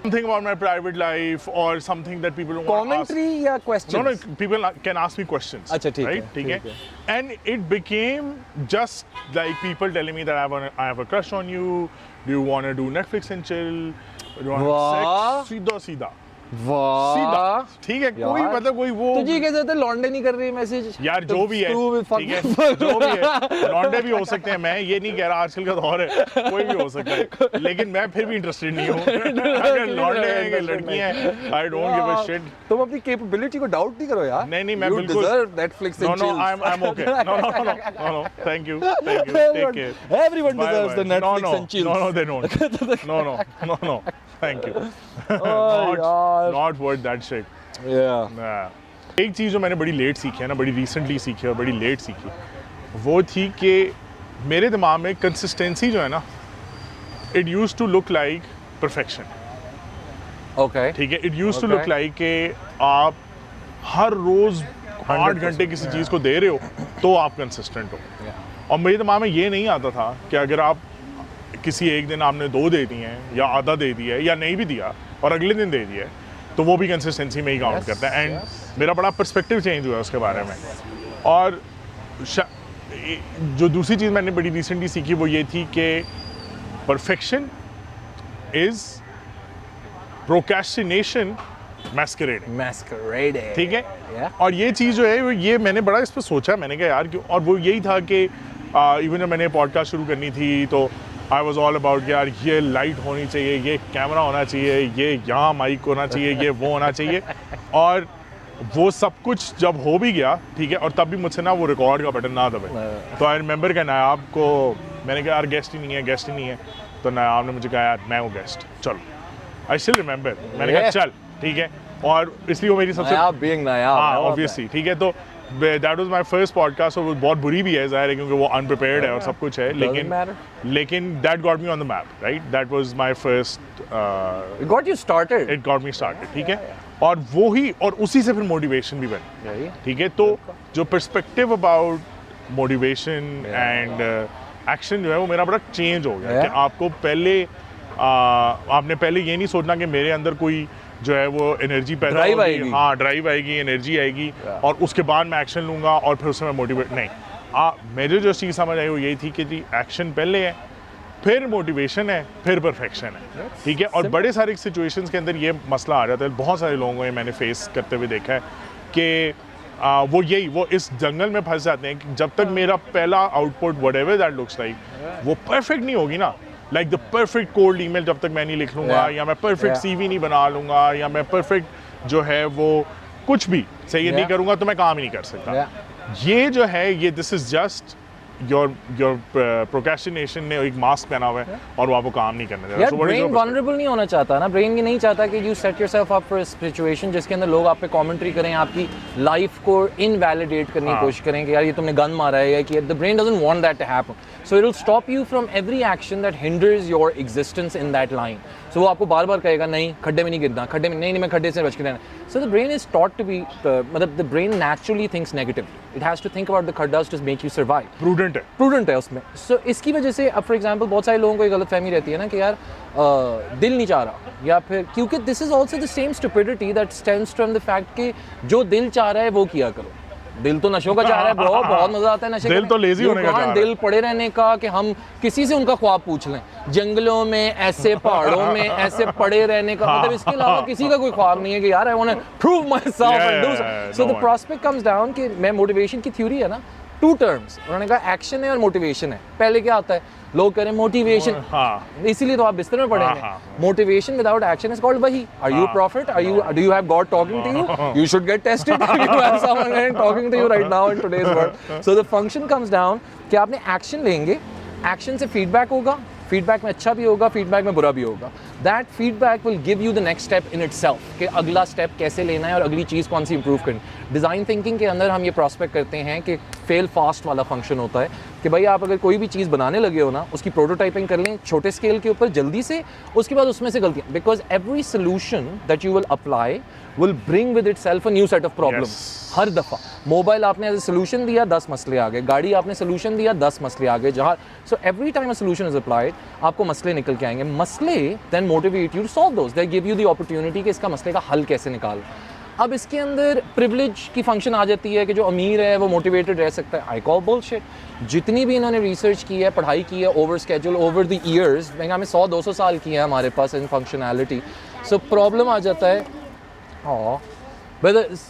Something about my private life or something that people don't want to ask. Commentary या questions? No, people can ask me questions. अच्छा ठीक है, right? ठीक ठीक है. And it became just like people telling me that I have a crush on you. Do you want to do Netflix and chill? Do you want to have sex? सीधा. वाह ठीक है. कोई मतलब कोई वो तुझे कैसे होता है लॉन्डे नहीं कर रही मैसेज यार जो भी है ठीक है जो भी है लॉन्डे भी हो सकते हैं. मैं ये नहीं कह रहा आजकल का दौर है कोई भी हो सकता है लेकिन मैं फिर भी इंटरेस्टेड नहीं हूँ. अगर लॉन्डे हैं कि लड़की हैं I don't give a shit. तुम अपनी कैपेबिलिटी को डाउट नहीं करो यार. नहीं मैं बिल्कुल Netflix and chill. No I am okay. No thank you take care. Everyone deserves the Netflix and chill. No they don't. No thank you. Not worth that shit. Yeah. एक चीज़ जो मैंने बड़ी लेट सीखी है ना, बड़ी रिसेंटली सीखी है और बड़ी लेट सीखी, वो थी कि मेरे दिमाग में कंसिस्टेंसी जो है ना, it used to look like perfection. Okay. ठीक है. It used to look like कि आप हर रोज 8 घंटे किसी चीज़ को दे रहे हो तो आप कंसिस्टेंट हो. और मेरे दिमाग में ये नहीं आता था कि अगर आप किसी एक दिन आपने 2 दे दिए हैं या आधा दे दिया है या नहीं भी दिया और अगले दिन दे दिया है तो वो भी कंसिस्टेंसी में ही काउंट करता है. एंड मेरा बड़ा पर्सपेक्टिव चेंज हुआ उसके बारे में. और जो दूसरी चीज़ मैंने बड़ी रिसेंटली सीखी वो ये थी कि परफेक्शन इज प्रोक्रेस्टिनेशन मैस्करेडिंग. ठीक है. और ये चीज़ जो है ये मैंने बड़ा इस पर सोचा. मैंने कहा यार क्यों. और वो यही था कि इवन जब मैंने पॉडकास्ट शुरू करनी थी तो आई वॉज ऑल अबाउट यार ये लाइट होनी चाहिए, ये कैमरा होना चाहिए, ये यहाँ माइक होना चाहिए, ये वो होना चाहिए. और वो सब कुछ जब हो भी गया ठीक है और तब भी मुझसे ना वो रिकॉर्ड का बटन ना दबे. तो आई रिमेंबर कि नायाब को मैंने कहा यार गेस्ट ही नहीं है. तो नायाब ने मुझे कहा यार मैं वो गेस्ट चलो. I still remember. मैंने कहा चल ठीक है. और इसलिए वो मेरी सबसे ऑब्वियसली ठीक है. तो that was my first podcast. और वो बहुत बुरी भी है ज़ाहिर है क्योंकि वो अनप्रिपेयर्ड है और सब कुछ है. लेकिन that got me on the map right. That was my first it got me started. ठीक है. और वो ही और उसी से फिर मोटिवेशन भी बनी. ठीक है. तो जो perspective about motivation and action जो है वो मेरा बड़ा चेंज हो गया. कि आपको पहले आपने पहले ये नहीं सोचना कि मेरे अंदर कोई जो है वो एनर्जी पैदा होगी. हाँ ड्राइव आएगी, एनर्जी आएगी और उसके बाद मैं एक्शन लूँगा और फिर उससे मैं मोटिवेट नहीं. मेरे जो चीज़ समझ आई वो यही थी कि जी एक्शन पहले है, फिर मोटिवेशन है, फिर परफेक्शन है. ठीक है. और बड़े सारे सिचुएशंस के अंदर ये मसला आ जाता है. बहुत सारे लोगों को मैंने फेस करते हुए देखा है कि वो इस जंगल में फंस जाते हैं कि जब तक मेरा पहला output whatever that looks like वो परफेक्ट नहीं होगी ना. Like the perfect cold email जब तक मैं नहीं लिख लूँगा या मैं परफेक्ट CV नहीं बना लूँगा या मैं परफेक्ट जो है वो कुछ भी सही नहीं करूँगा तो मैं काम ही नहीं कर सकता. ये जो है ये this is just your procrastination ने एक मास्क पहना हुआ है और वो आपको काम नहीं करने दे रहा. ब्रेन वल्नरेबल नहीं होना चाहता ना. ब्रेन ये नहीं चाहता कि you set yourself up for a situation जिसके अंदर लोग आप पे कमेंट्री करें, आपकी लाइफ को इनवैलिडेट करने की कोशिश करें कि यार ये तुमने गन मारा है या कि the brain doesn't want that to happen. So it will stop you from every action that hinders your existence in that line. So वो आपको बार बार कहेगा नहीं खड्डे में नहीं गिरना, खड्डे में नहीं मैं खड्डे से बच के रहना. So the brain is taught to be मतलब the brain naturally thinks negatively. It has to think about the खड्डास to make you survive. Prudent है उसमें. सो इसकी वजह से अब फॉर एग्जांपल बहुत सारे लोगों को एक गलतफहमी रहती है ना कि यार दिल नहीं चाह रहा या फिर क्योंकि this is also the same stupidity that stems from the fact कि जो दिल चाह रहा है वो किया करो. दिल तो नशों का चाह रहा है ब्रो. बहुत मजा आता है नशे. दिल तो लेजी होने का चाह रहा है. दिल पड़े रहने का कि हम किसी से उनका ख्वाब पूछ लें. जंगलों में ऐसे पहाड़ों में ऐसे पड़े रहने का मतलब इसके अलावा किसी का कोई ख्वाब नहीं है कि यार I want to prove myself and do so. The prospect comes down कि मैं मोटिवेशन की थ्योरी है ना 2 टर्म्स. उन्होंने कहा एक्शन है और मोटिवेशन है. पहले क्या आता है लोग कह रहे हैं मोटिवेशन. इसीलिए तो आप बिस्तर में पड़ेंगे. Motivation without action is called वही. Are you prophet? Are you do you have God talking to you? You should get tested. You have someone talking to you right now in today's world. So the function comes down कि आपने action लेंगे, action से feedback होगा, feedback में अच्छा भी होगा, feedback में बुरा भी होगा. That feedback will give you the next step in itself कि अगला स्टेप कैसे लेना है और अगली चीज़ कौन सी इंप्रूव करनी. डिज़ाइन थिंकिंग के अंदर हम ये प्रॉस्पेक्ट करते हैं कि फेल फास्ट वाला फंक्शन होता है कि भाई आप अगर कोई भी चीज़ बनाने लगे हो ना उसकी प्रोटोटाइपिंग कर लें छोटे स्केल के ऊपर जल्दी से, उसके बाद उसमें से गलतियाँ. Because every solution that you will apply will bring with itself a new set of problems. हर दफ़ा मोबाइल आपने एज ए सोल्यूशन दिया 10 मसले आ गए, गाड़ी आपने सोल्यूशन दिया 10 मसले आ गए, जहाँ so every time a solution is applied आपको मसले निकल के आएंगे. मसले then motivate you to solve those, they give you the opportunity कि इसका मसले का हल कैसे निकाल. अब इसके अंदर प्रिविलेज की फंक्शन आ जाती है कि जो अमीर है वो मोटिवेटेड रह सकता है. I call bullshit. जितनी भी इन्होंने रिसर्च की है, पढ़ाई की है over schedule over the years, हमें 100-200 साल की है हमारे पास इन फंक्शनैलिटी. सो प्रॉब्लम आ जाता है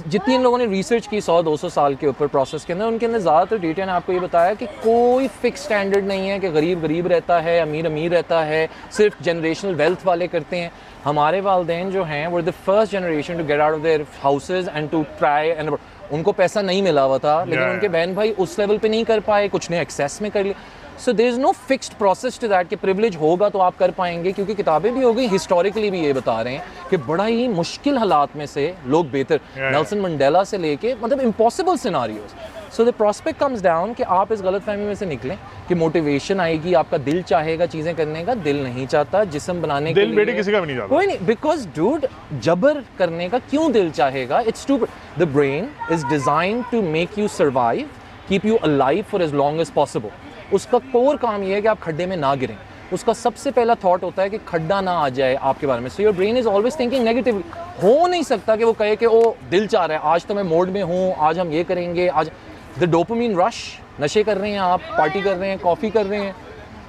जितनी इन लोगों ने रिसर्च की 100-200 साल के ऊपर प्रोसेस के अंदर, उनके अंदर ज़्यादातर डेटा ने आपको ये बताया कि कोई फिक्स स्टैंडर्ड नहीं है कि गरीब गरीब रहता है, अमीर अमीर रहता है, सिर्फ जनरेशनल वेल्थ वाले करते हैं. हमारे वालिदैन जो हैं वो the first generation to get out of their houses and to try and उनको पैसा नहीं मिला हुआ था, लेकिन उनके बहन भाई उस लेवल पे नहीं कर पाए, कुछ ने एक्सेस में कर लिया. So there is no fixed process to that कि प्रिविलेज होगा तो आप कर पाएंगे, क्योंकि किताबें भी हो गई, हिस्टोरिकली भी ये बता रहे हैं कि बड़ा ही मुश्किल हालात में से लोग बेहतर, नेल्सन मंडेला से लेके मतलब impossible scenarios. So the prospect comes down कि आप इस गलतफहमी में से निकलें कि मोटिवेशन आएगी, आपका दिल चाहेगा चीज़ें करने का. दिल नहीं चाहता, जिस्म बनाने के लिए बेटे किसी का भी नहीं चाहता. कोई नहीं, बिकॉज डूड जबर करने का क्यों दिल चाहेगा? It's stupid. The brain is designed to make you survive, keep you alive for as long as possible. उसका कोर काम ये है कि आप खड्डे में ना गिरें. उसका सबसे पहला थॉट होता है कि खड्डा ना आ जाए आपके बारे में. So your brain is always thinking negatively. हो नहीं सकता कि वो कहे कि ओ दिल चाह रहा है, आज तो मैं मोड में हूँ, आज हम ये करेंगे. आज द डोपामिन रश, नशे कर रहे हैं आप, पार्टी कर रहे हैं, कॉफ़ी कर रहे हैं.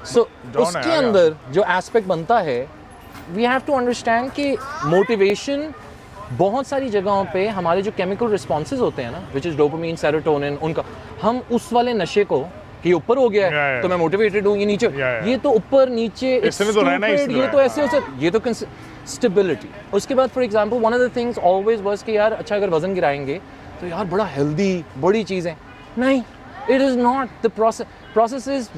सो उसके अंदर जो एस्पेक्ट बनता है, वी हैव टू अंडरस्टैंड कि मोटिवेशन बहुत सारी जगहों पे हमारे जो केमिकल रिस्पॉन्सेज होते हैं ना, विच इज़ डोपामिन, सेरोटोनिन, उनका हम उस वाले नशे को कि ऊपर हो गया है तो मैं मोटिवेटेड हूँ, ये नीचे ये तो ऊपर नीचे, इसने तो रहना ही ये तो ऐसे हो सकता, ये तो स्टेबिलिटी. उसके बाद for example one of the things always was कि यार अच्छा अगर वजन गिराएंगे तो यार बड़ा हेल्दी बड़ी चीज़ें. नहीं, it is not the process. Process is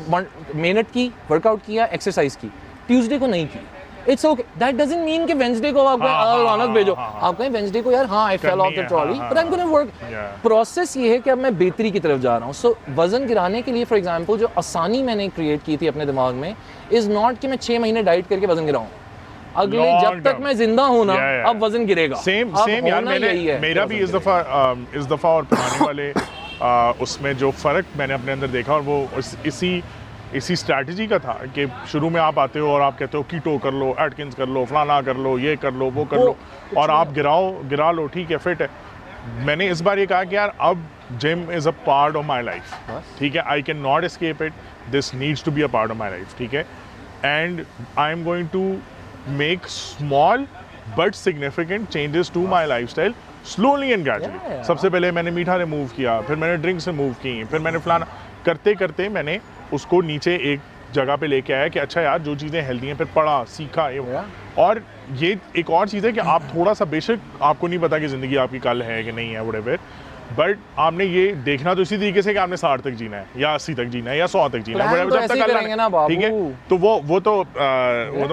मेहनत की, वर्कआउट किया, एक्सरसाइज की, ट्यूसडे को नहीं की, it's okay. That doesn't mean कि वेंसडे को आप रौनक भेजो. आप कहें वेंसडे को यार हाँ I fell off the trolley but I am gonna work. Process ये है कि अब मैं बेहतरी की तरफ जा रहा हूँ. सो वजन गिराने के लिए फॉर एग्जांपल जो आसानी मैंने क्रिएट की थी अपने दिमाग में इज़ नॉट कि मैं 6 महीने डाइट करके वजन गिराऊँ. अगले जब तक मैं जिंदा हूँ ना अब वजन गिरेगा. सेम यार, मेरा भी इस दफ़ा और पुराने वाले उसमें जो फ़र्क मैंने अपने अंदर देखा, और वो इसी स्ट्रैटेजी का था कि शुरू में आप आते हो और आप कहते हो कीटो कर लो, एटकिंस कर लो, फलाना कर लो, ये कर लो, वो कर लो, और आप गिरा लो, ठीक है, फिट है. मैंने इस बार ये कहा कि यार अब gym is a part of my life. ठीक है, I can not escape it, this needs to be a part of my life. ठीक है, and I am going to make small but significant changes to my lifestyle slowly and gradually. सबसे पहले मैंने मीठा remove किया, फिर मैंने drinks remove की, फिर मैंने फलाना करते करते मैंने उसको नीचे एक जगह पे लेके आया कि अच्छा यार जो चीज़ें हेल्दी हैं, फिर पढ़ा सीखा ये. और ये एक और चीज़ है कि आप थोड़ा सा, बेशक आपको नहीं पता कि ज़िंदगी आपकी कल है कि नहीं है व्हाटएवर, बट आपने ये देखना तो इसी तरीके से कि आपने 60 तक जीना है या 80 तक जीना है या 100 तक जीना है, जब तक अल्लाह, ठीक है. तो वो तो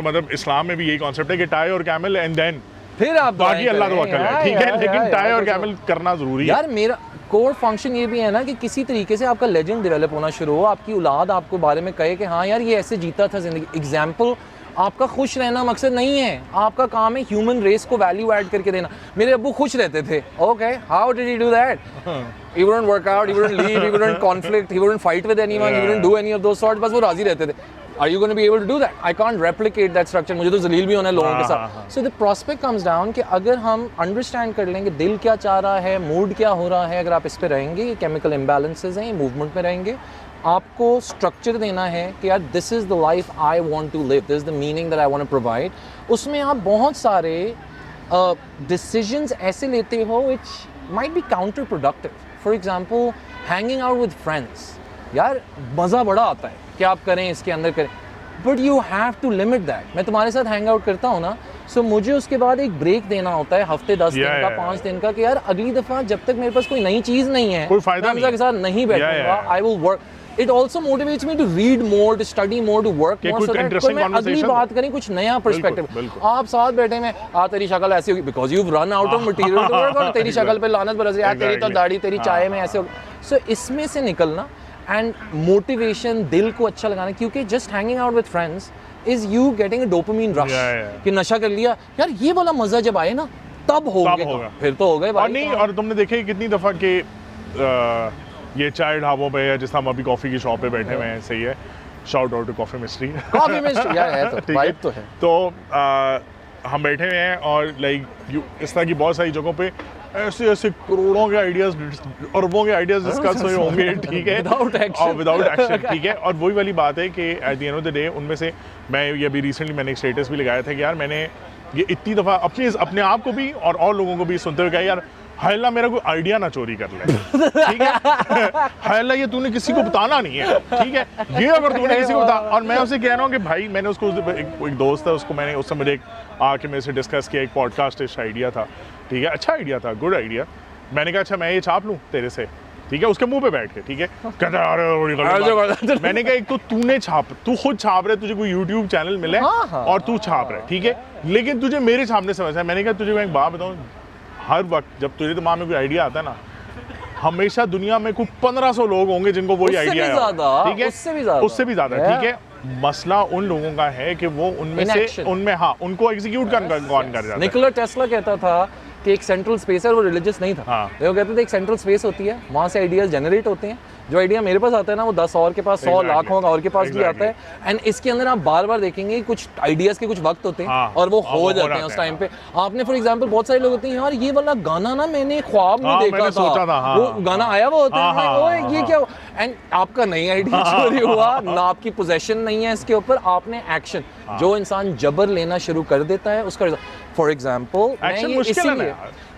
मतलब इस्लाम में भी यही कॉन्सेप्ट है कि टाई और कैमल एंड देन फिर आप बाकी अल्लाह तो अकल है, ठीक है, लेकिन टाई और कैमल करना जरूरी है. यार मेरा कोर फंक्शन ये भी है ना कि किसी तरीके से आपका लेजेंड डेवलप होना शुरू हो, आपकी औलाद आपको बारे में कहे कि हाँ यार ये ऐसे जीता था जिंदगी. एग्जाम्पल, आपका खुश रहना मकसद नहीं है, आपका काम है ह्यूमन रेस को वैल्यू ऐड करके देना. मेरे अब्बू खुश रहते थे, okay, how did he do that? He wouldn't work out, he wouldn't leave, he wouldn't conflict, he wouldn't fight with anyone, he wouldn't do any of those sorts. बस वो राजी रहते थे. Are you going to be able to do that? I can't replicate that structure. मुझे तो जलील भी होना है लोगों के साथ. So the prospect comes down कि अगर हम understand कर लेंगे दिल क्या चाह रहा है, मूड क्या हो रहा है, अगर आप इस पे रहेंगे, ये chemical imbalances हैं, ये मूवमेंट में रहेंगे, आपको स्ट्रक्चर देना है कि यार this is the life I want to live, this is the meaning that I want to provide. उसमें आप बहुत सारे डिसीजंस ऐसे लेते हो which might be counterproductive. For example hanging out with friends, यार मज़ा बड़ा आता है कि आप करें, इसके अंदर करें, but you have to limit that. मैं तुम्हारे साथ हैंग आउट करता हूँ ना, सो मुझे उसके बाद एक ब्रेक देना होता है हफ्ते 10 दिन का, 5 दिन का, कि यार अगली दफ़ा जब तक मेरे पास कोई नई चीज़ नहीं है, कोई फायदा नहीं, के साथ नहीं बैठूंगा. I will work. It also motivates me to read more, to study more, to work more, so that कोई मैं अगली बात करें कुछ नया पर्सपेक्टिव. आप साथ बैठे में तेरी शक्ल ऐसी होगी because you've run out of material to work on. तेरी शक्ल पे लानत बरस यार, तेरी तो दाढ़ी, तेरी चाय में ऐसे होगी. So इसमें से निकलना एंड मोटिवेशन, दिल को अच्छा लगाना, क्योंकि just hanging out with friends is you getting a dopamine rush कि नशा कर लिया यार, ये वाला मजा जब आए ना तब होगा, फिर तो हो गए भाई। और नहीं, और तुमने देखे कितनी दफा के ये चाय ढाबों पे या जिस हम अभी कॉफी की शॉप पे बैठे हुए हैं, सही है, shout out to Coffee Mystery, Coffee Mystery यार है तो वाइब तो है। तो हम बैठे हुए हैं और लाइक इस तरह की बहुत सारी जगहों पे ऐसे ऐसे करोड़ों के आइडियाज, अरबों के आइडियाज डिस्कस हुए होंगे, ठीक है, विदाउट एक्शन, ठीक है। और वही वाली बात है कि at the end of the day उनमें से मैं ये अभी रिसेंटली मैंने एक स्टेटस भी लगाया था कि यार मैंने ये इतनी दफ़ा अपने आप को भी और लोगों को भी सुनते हुए कहा यार हाय अल्लाह मेरा कोई आइडिया ना चोरी कर ले, ठीक है, हाय अल्लाह ये तूने किसी को बताना नहीं है, ठीक है, ये अगर तूने किसी को बता। और मैं उससे कह रहा हूँ कि भाई मैंने उसको एक दोस्त है, उसको मैंने उससे मुझे आके मेरे से डिस्कस किया, एक पॉडकास्ट आइडिया था, ठीक है, अच्छा आइडिया था, गुड आइडिया। मैंने कहा अच्छा मैं ये छाप लूँ तेरे से, ठीक है, उसके मुंह पे बैठ के, ठीक है, कहता है मैंने कहा एक तो तू खुद छाप रहे, तुझे कोई यूट्यूब चैनल मिले और तू छाप रहे, ठीक है, लेकिन तुझे मेरे छापने से वैसा है। मैंने कहा तुझे मैं एक बात बताऊँ, हर वक्त जब तुझे दिमाग में कोई आइडिया आता है ना, हमेशा दुनिया में कुछ 1500 लोग होंगे जिनको वही आइडिया है, ठीक है, उससे भी ज्यादा, ठीक है। मसला उन लोगों का है कि वो उनमें हाँ उनको एग्जीक्यूट कौन कर जाता है। निकोला टेस्ला कहता था कि एक सेंट्रल स्पेस है, वो रिलीजियस नहीं था, वो कहते थे एक सेंट्रल स्पेस होती है, वहाँ से आइडियाज जनरेट होते हैं, जो आइडिया मेरे पास आता है ना वो 10 और के पास 100 लाख होगा और के पास भी आता है। एंड इसके अंदर आप बार बार देखेंगे कुछ आइडियाज के कुछ वक्त होते हैं और वो हो जाते हैं उस टाइम पे। आपने फॉर एग्जांपल बहुत सारे लोग होते हैं यार ये वाला गाना ना मैंने ख्वाब में देखा था, वो गाना आया वो होता है ये क्या, एंड आपका नई आइडिया चोरी हुआ ना, आपकी पोजेशन नहीं है इसके ऊपर, आपने एक्शन, जो इंसान जबर लेना शुरू कर देता है उसका फॉर एग्जाम्पल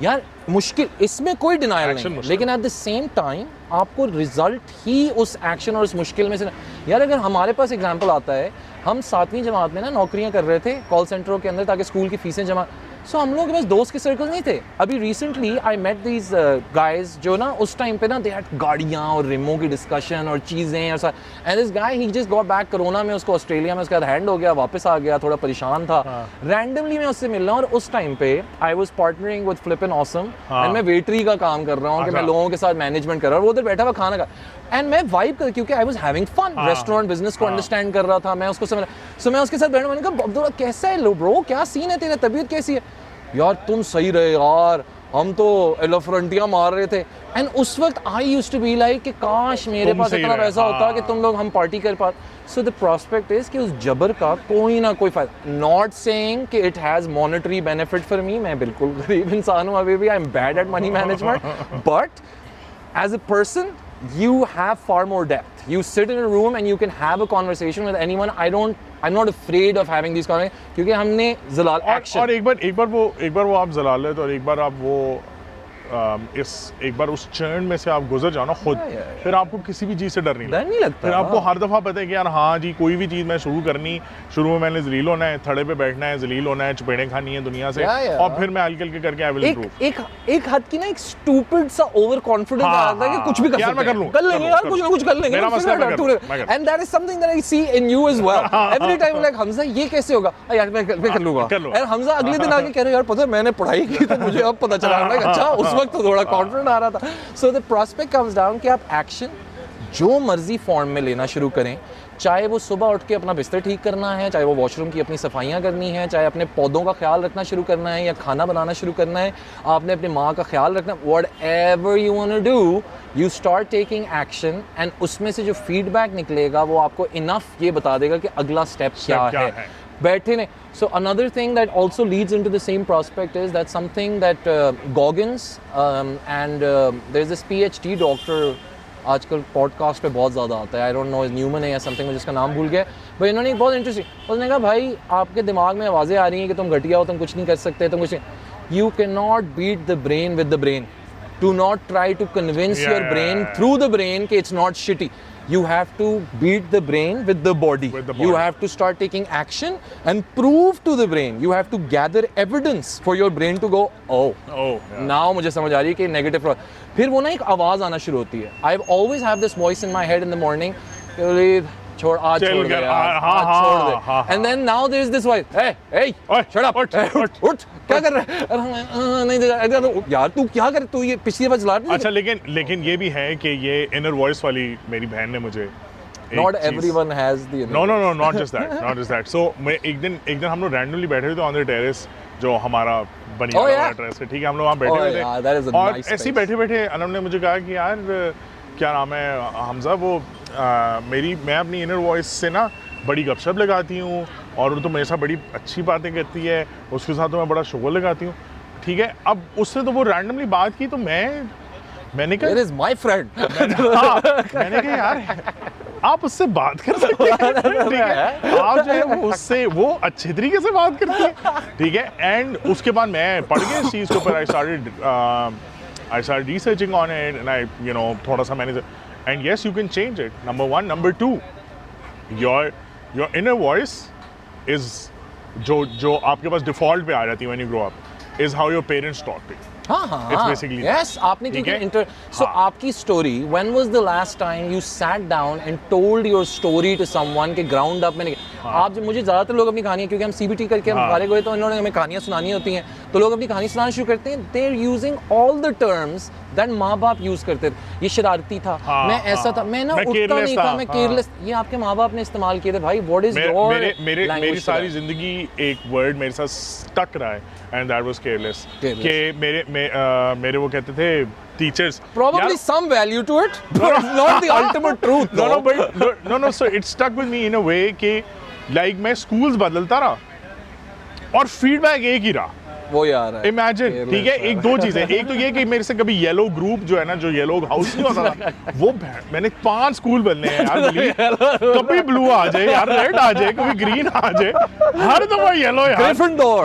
यार मुश्किल, इसमें कोई डिनायल नहीं, लेकिन एट द सेम टाइम आपको रिजल्ट ही उस एक्शन और उस मुश्किल में से यार अगर हमारे पास एग्जाम्पल आता है, हम 7वीं जमात में ना नौकरियां कर रहे थे कॉल सेंटरों के अंदर ताकि स्कूल की फीसें जमा, सो हम लोगों के पास दोस्त के सर्कल नहीं थे। अभी recently I met these guys जो ना उस टाइम पे ना दे हैड गाड़ियाँ और रिमो की डिस्कशन और चीज़ें और and this guy he just got back corona में, उसको ऑस्ट्रेलिया में उसके बाद हैंड हो गया, वापस आ गया, थोड़ा परेशान था, रैंडमली मैं उससे मिल रहा हूँ और उस टाइम पे I was partnering with flippin awesome and मैं वेटरी का काम कर रहा हूँ कि मैं लोगों के साथ मैनेजमेंट कर रहा हूँ, वो उधर बैठा हुआ खाना का एंड मैं वाइब कर, क्योंकि I was having fun, restaurant business को अंडरस्टैंड कर रहा था मैं, उसको समझ, सो मैं उसके साथ बैठा, मैंने कहा अब्दुल्ला कैसा है लो ब्रो, क्या सीन है तेरा, तबीयत कैसी है यार, तुम सही रहे यार, हम तो एलोफ्रंटियां मार रहे थे। एंड उस वक्त I used to be like कि काश मेरे पास इतना पैसा होता कि तुम लोग हम पार्टी कर पाते। सो द प्रोस्पेक्ट इज कि उस जबर का कोई ना कोई फायदा, नॉट सेइंग कि it has monetary benefit for me, मैं बिल्कुल गरीब इंसान हूं अभी भी, I am bad at money management, but as a person you have far more depth. You sit in a room and you can have a conversation with anyone. I'm not afraid of having these conversations क्योंकि हमने ज़लाल action और एक बार वो आप ज़लालत और एक बार आप वो एक बार उस चर्न में से आप गुजर जाओ ना खुद, फिर आपको किसी भी चीज़ से डर नहीं लगता। फिर आपको हर दफ़ा पता है कि यार हाँ जी कोई भी चीज़ मैं शुरू में मैंने जलील होना है, थड़े पे बैठना है, जलील होना है, चपेड़ें खानी है दुनिया से, और फिर मैं हल्के करके आई विल इंप्रूव। एक हद की ना एक स्टूपिड सा ओवर कॉन्फिडेंस आ जाता है कि कुछ भी कर सकते हैं, कर लेंगे यार, कुछ ना कुछ कर लेंगे, and that is something that I see in you as well. Every time like Hamza ये कैसे होगा यार, मैं कर लूंगा, और हमजा अगले दिन आके कह रहे यार पता है मैंने पढ़ाई की तो मुझे अब पता चला, अच्छा उस वक्त तो थोड़ा कॉन्फिडेंट आ रहा था। So the prospect comes down कि आप एक्शन जो मर्जी फॉर्म में लेना शुरू करें, चाहे वो सुबह उठ के अपना बिस्तर ठीक करना है, चाहे वो वॉशरूम की अपनी सफाइयाँ करनी है, चाहे अपने पौधों का ख्याल रखना शुरू करना है या खाना बनाना शुरू करना है, आपने अपनी माँ का ख्याल रखना, whatever you want to do, you start taking action, and उसमें से जो फीडबैक निकलेगा वो आपको इनफ ये बता देगा कि अगला स्टेप क्या है। बैठे ने so another thing that also leads into the same prospect is that something that Goggins and there's this PhD doctor आजकल पॉडकास्ट पे बहुत ज़्यादा आता है, आई डोंट नो न्यूमन है या समथिंग, मुझे जिसका नाम भूल गया, भाई इन्होंने एक बहुत इंटरेस्टिंग, उसने कहा भाई आपके दिमाग में आवाज़ें आ रही हैं कि तुम घटिया हो, तुम कुछ नहीं कर सकते, तुम कुछ नहीं, you can not beat the brain with the brain, do not try to convince your brain through the brain कि it's not shitty, you have to beat the brain with the body. You have to start taking action and prove to the brain. You have to gather evidence for your brain to go, now मुझे समझ आ रही है कि negative thought. फिर वो ना एक आवाज़ आना शुरू होती है. I always have this voice in my head in the morning. छोड़ आज छोड़ दे यार, आज छोड़ दे. And then now there is this voice. Hey, shut up. उठ, क्या कर रहा है? नहीं यार तू क्या कर, तू ये पिछली बार चला रही. अच्छा लेकिन ये भी है कि ये इनर वॉइस वाली मेरी बहन ने मुझे Not everyone has the no not just that so मैं एक दिन हम लोग रैंडमली बैठे थे ऑन द टेरेस, जो हमारा बनियान वाला ड्रेस है, ठीक है, हम लोग वहाँ बैठे हुए थे और ऐसे ही बैठे बैठे अनम ने मुझे कहा कि यार क्या नाम है हमजा, वो मैं अपनी इनर वॉइस से ना बड़ी गपशप लगाती हूँ और वो तो मेरे साथ बड़ी अच्छी बातें करती है, उसके साथ तो मैं बड़ा शोर लगाती हूँ, ठीक है। अब उससे तो वो रैंडमली बात की तो मैंने कहा It is my friend. मैंने कहा यार आप उससे बात कर सकते हैं, ठीक है, आप जो है वो उससे वो अच्छे तरीके से बात करती है, ठीक है। एंड उसके बाद मैं पढ़ गया इस चीज़ के ऊपर, I started researching on it and I थोड़ा सा मैंने and yes you can change it, number 1, number 2 your inner voice is जो आपके पास डिफॉल्ट पे आ जाती है when you grow up is how your parents talk to you. It's basically yes, आपने क्योंकि so आपकी story, when was the last time you sat down and told your story to someone के ground up मैंने आप जब मुझे ज़्यादातर लोग अपनी कहानियाँ, क्योंकि हम CBT करके हम बाहर गए तो इन्होंने हमें कहानियाँ सुनानी होती हैं, तो लोग अपनी कहानी सुनाना शुरू करते हैं, they're using all the terms that माँ बाप यूज़ करते थे। ये शरारती था, मैं ऐसा था, मैं ना उठता नहीं था, मैं केयरलेस, ये आपके माँ बाप ने इस्तेमाल किए थे भाई। What is your मेरी सारी जिंदगी एक वर्ड मेरे साथ स्टक रहा है and that was careless. कि मेरे वो कहते थे teachers probably some value to it but it's not the ultimate truth though. no so it stuck with me in a way कि like मैं schools बदलता रहा और feedback एक ही रहा वो यार है इमेजिन, ठीक है। एक दो चीजें, एक तो ये कि मेरे से कभी येलो ग्रुप जो है ना, जो येलो हाउस नहीं होता था, वो मैंने 5 स्कूल बदले हैं यार, कभी ब्लू आ जाए यार, रेड आ जाए, कभी ग्रीन आ जाए, हर दफा येलो यार,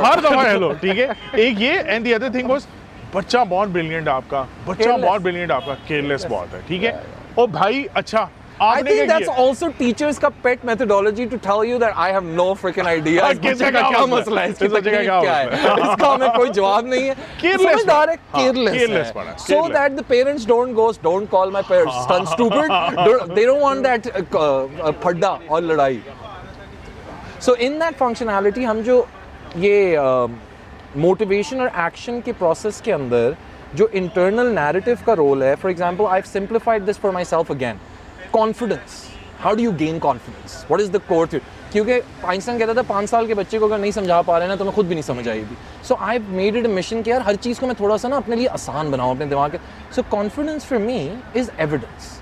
हर दफा येलो, ठीक है। एक ये and the other thing was बच्चा बहुत ब्रिलियंट आपका, बच्चा बहुत ब्रिलियंट आपका, केयरलेस बहुत है, ठीक है। ओ भाई अच्छा I think that's also teachers का pet methodology to tell you that I have no freaking idea इस बच्चे का क्या मसला है, इसकी तकलीफ क्या है, इसका हमें कोई जवाब नहीं है, समझदार है, careless है, so that the parents don't call my son stupid, they don't want that फड्डा और लड़ाई। So in that functionality हम जो ये motivation और action के process के अंदर जो internal narrative का role है, for example I've simplified this for myself again. Confidence. How do you gain confidence? What is the core to it? क्योंकि आइंस्टाइन कहता था 5 साल के बच्चे को अगर नहीं समझा पा रहे ना तो मैं खुद भी नहीं समझ आएगी। So I've made it a mission कि यार हर चीज़ को मैं थोड़ा सा ना अपने लिए आसान बनाऊँ अपने दिमाग के। So confidence for me is evidence.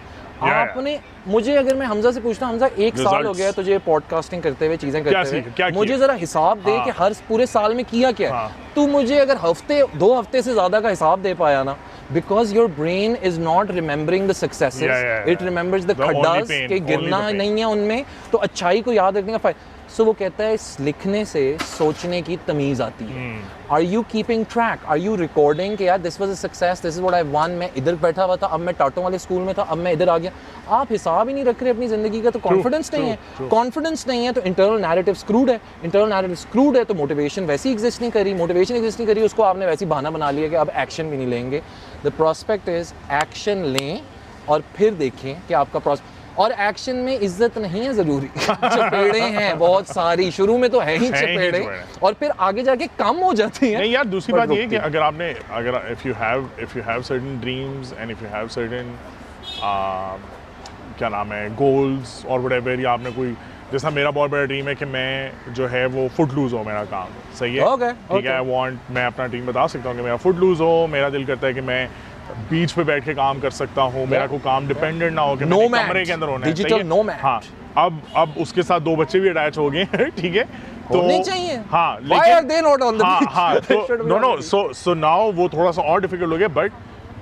आपने मुझे अगर मैं हमजा से पूछता, हमजा 1 साल हो गया तुझे पॉडकास्टिंग करते हुए, चीजें करते हुए, मुझे जरा हिसाब दे कि हर पूरे साल में किया क्या है। तू मुझे अगर 2 हफ्ते से ज्यादा का हिसाब दे पाया ना, because your brain is not remembering the successes, it remembers the खड्डास के गिरना नहीं है उनमें, तो अच्छाई को याद रखने का फायदा। सो वो कहता है लिखने से सोचने की तमीज़ आती है। Are you keeping track, are you recording कि यार this was a success, this is what I won, मैं इधर बैठा हुआ था, अब मैं टाटों वाले स्कूल में था, अब मैं इधर आ गया। आप हिसाब ही नहीं रख रहे अपनी ज़िंदगी का, तो कॉन्फिडेंस नहीं है। कॉन्फिडेंस नहीं है तो इंटरनल नैरेटिव स्क्रूड है, इंटरनल नैरेटिव स्क्रूड है तो मोटिवेशन वैसी एग्जिस्ट नहीं करी, मोटिवेशन एग्जिस्ट नहीं करी, उसको आपने वैसी बहाना बना लिया कि अब एक्शन भी नहीं लेंगे। द प्रोस्पेक्ट इज एक्शन लें और फिर देखें कि आपका प्रोस्पेक्ट, और एक्शन में इज्जत नहीं है जरूरी चपेड़े हैं बहुत सारी, शुरू में तो है ही चपेड़े और फिर आगे जाके कम हो जाती हैं। नहीं यार, दूसरी बात ये है कि अगर if you have certain dreams and if you have certain क्या नाम है गोल्स और व्हाटएवर, या आपने कोई, जैसा मेरा बहुत बड़ा ड्रीम है कि मैं जो है वो फुट लूज हो, मेरा काम सही है, ठीक है, मैं अपना ड्रीम बता सकता हूँ कि मेरा फुट लूज हो, मेरा दिल करता है कि मैं बीच पे बैठ के काम कर सकता हूँ, मेरा कोई काम डिपेंडेंट ना हो कि मैं कमरे के अंदर होना है, डिजिटल नोमैड। हाँ, अब उसके साथ 2 बच्चे भी अटैच हो गए हैं, ठीक है, तो होने चाहिए। हाँ, Why are they not on the beach? हाँ, तो so now वो थोड़ा सा और डिफिकल्ट हो गया, but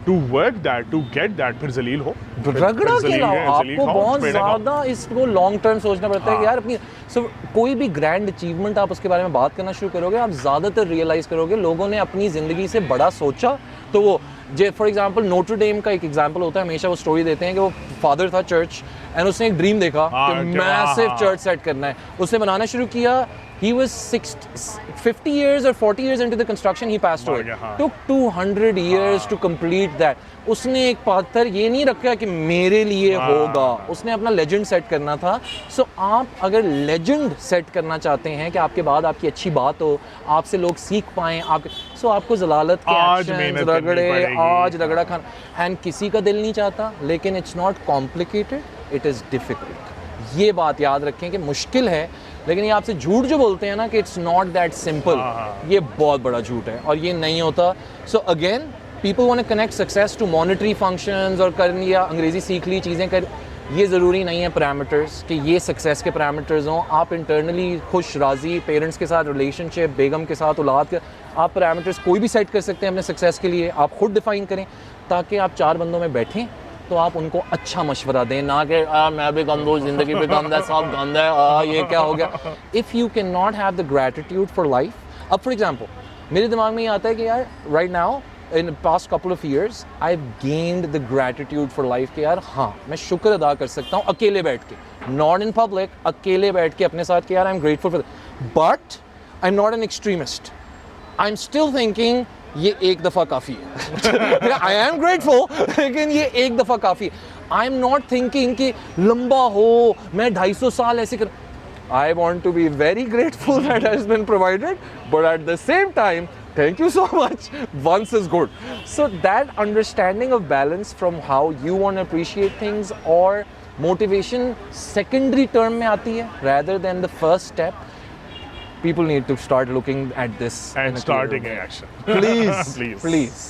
to work that, to get that, फिर जलील हो, रगड़ा के अलावा आपको बहुत ज़्यादा इसको लॉन्ग टर्म सोचना पड़ता है कि यार अपनी कोई भी ग्रैंड अचीवमेंट आप उसके बारे में बात करना शुरू करोगे, आप ज़्यादातर रियलाइज़ करोगे लोगों ने अपनी ज़िंदगी से बड़ा सोचा। तो वो फॉर एग्जांपल नोटर डेम का एक एग्जांपल होता है, हमेशा वो स्टोरी देते हैं कि वो फादर था चर्च एंड उसने एक ड्रीम देखा कि मैसिव चर्च सेट करना है, उसने बनाना शुरू किया। He was 50 years or 40 years into the construction, he passed away. Took 200 years to complete that. उसने एक पत्थर ये नहीं रखा कि मेरे लिए होगा, उसने अपना लेजेंड सेट करना था। सो आप अगर लेजेंड सेट करना चाहते हैं कि आपके बाद आपकी अच्छी बात हो, आपसे लोग सीख पाएं, आपको जलालत के एक्शंस, आज रगड़ा खाना, एंड किसी का दिल नहीं चाहता, लेकिन it's not complicated, it is difficult. ये बात याद रखें कि मुश्किल है लेकिन ये आपसे झूठ जो बोलते हैं ना कि इट्स नॉट दैट सिंपल, ये बहुत बड़ा झूठ है और ये नहीं होता. So again people want to connect success to monetary functions और कर लिया, अंग्रेजी सीख ली, चीज़ें कर. ये ज़रूरी नहीं है पैरामीटर्स कि ये सक्सेस के पैरामीटर्स हों. आप इंटरनली खुश राज़ी, पेरेंट्स के साथ रिलेशनशिप, बेगम के साथ, औलाद के, आप पैरामीटर्स कोई भी सेट कर सकते हैं अपने सक्सेस के लिए. आप खुद डिफाइन करें ताकि आप 4 बंदों में बैठें तो आप उनको अच्छा मशवरा दें, ना कि मैं भी गंद हूँ, ज़िंदगी भी गंद है, सब गंद है, ये क्या हो गया. If you can not have the gratitude for life. अब फॉर एग्जाम्पल मेरे दिमाग में ये आता है कि यार right now in the past couple of years I've gained the gratitude for life कि यार हाँ मैं शुक्र अदा कर सकता हूँ अकेले बैठ के, not in public, अकेले बैठ के अपने साथ कि यार I'm grateful for that. But I'm not an extremist. I'm still thinking ये एक दफ़ा काफ़ी है. I am grateful लेकिन ये एक दफ़ा काफ़ी है. I'm not thinking कि लंबा हो, मैं 250 साल ऐसे कर. I want to be very grateful that has been provided, but at the same time thank you so much, once is good. So that understanding of balance from how you want to appreciate things or motivation secondary term में आती है rather than the first step. People need to start looking at this and start taking action. Please, Please. please.